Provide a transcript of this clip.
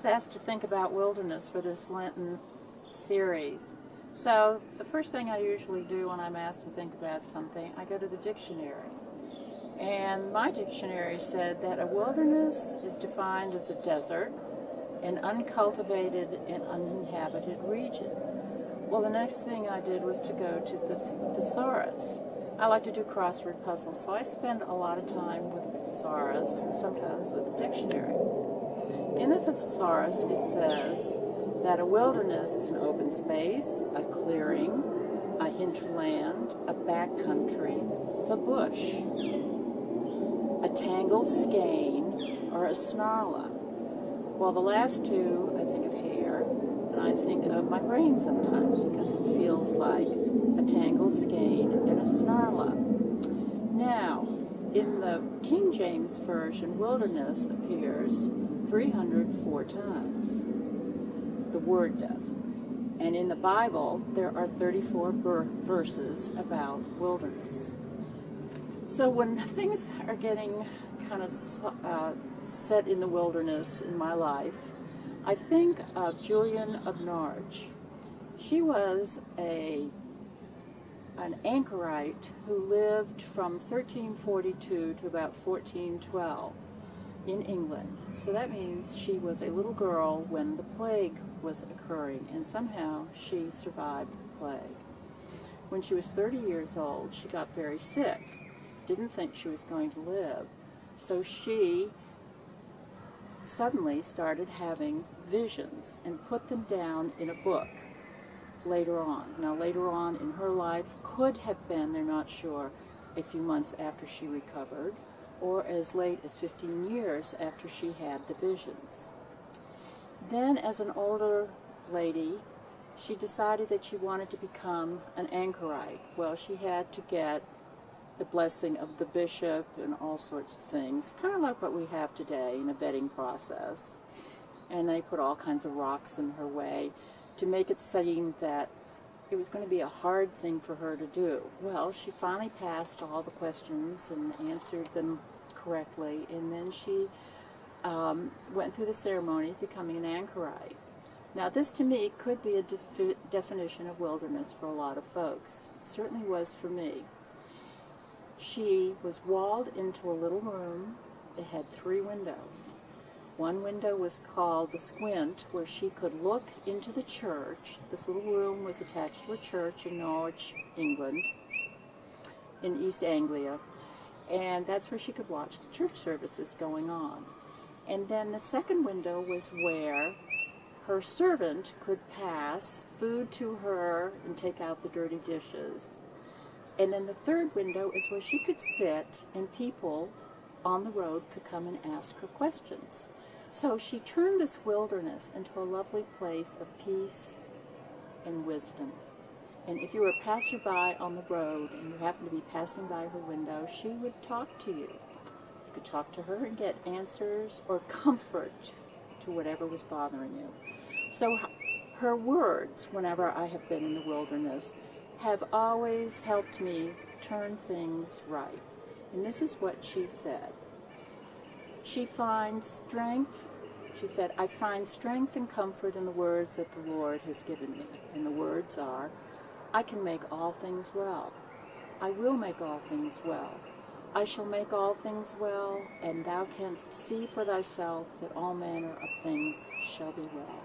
was asked to think about wilderness for this Lenten series. So the first thing I usually do when I'm asked to think about something, I go to the dictionary. And my dictionary said that a wilderness is defined as a desert, an uncultivated and uninhabited region. Well, the next thing I did was to go to the thesaurus. I like to do crossword puzzles, so I spend a lot of time with the thesaurus and sometimes with the dictionary. In the thesaurus, it says that a wilderness is an open space, a clearing, a hinterland, a backcountry, the bush, a tangled skein, or a snarla. Well, the last two, I think of hair, and I think of my brain sometimes because it feels like a tangled skein and a snarla. Now, in the King James Version, wilderness appears 304 times. The word does. And in the Bible, there are 34 verses about wilderness. So when things are getting kind of set in the wilderness in my life, I think of Julian of Norwich. She was an anchorite who lived from 1342 to about 1412 in England. So that means she was a little girl when the plague was occurring, and somehow she survived the plague. When she was 30 years old, she got very sick. Didn't think she was going to live. So she suddenly started having visions and put them down in a book later on. Now, later on in her life could have been, they're not sure, a few months after she recovered, or as late as 15 years after she had the visions. Then, as an older lady, she decided that she wanted to become an anchorite. Well, she had to get the blessing of the bishop and all sorts of things, kind of like what we have today in a vetting process. And they put all kinds of rocks in her way to make it seem that it was going to be a hard thing for her to do. Well, she finally passed all the questions and answered them correctly, and then she went through the ceremony of becoming an anchorite. Now, this to me could be a definition of wilderness for a lot of folks. It certainly was for me. She was walled into a little room that had 3 windows. One window was called the squint, where she could look into the church. This little room was attached to a church in Norwich, England, in East Anglia, and that's where she could watch the church services going on. And then the second window was where her servant could pass food to her and take out the dirty dishes. And then the third window is where she could sit and people on the road could come and ask her questions. So she turned this wilderness into a lovely place of peace and wisdom. And if you were a passerby on the road and you happened to be passing by her window, she would talk to you. You could talk to her and get answers or comfort to whatever was bothering you. So her words, whenever I have been in the wilderness, have always helped me turn things right. And this is what she said. She finds strength, she said, I find strength and comfort in the words that the Lord has given me. And the words are, I can make all things well. I will make all things well. I shall make all things well, and thou canst see for thyself that all manner of things shall be well.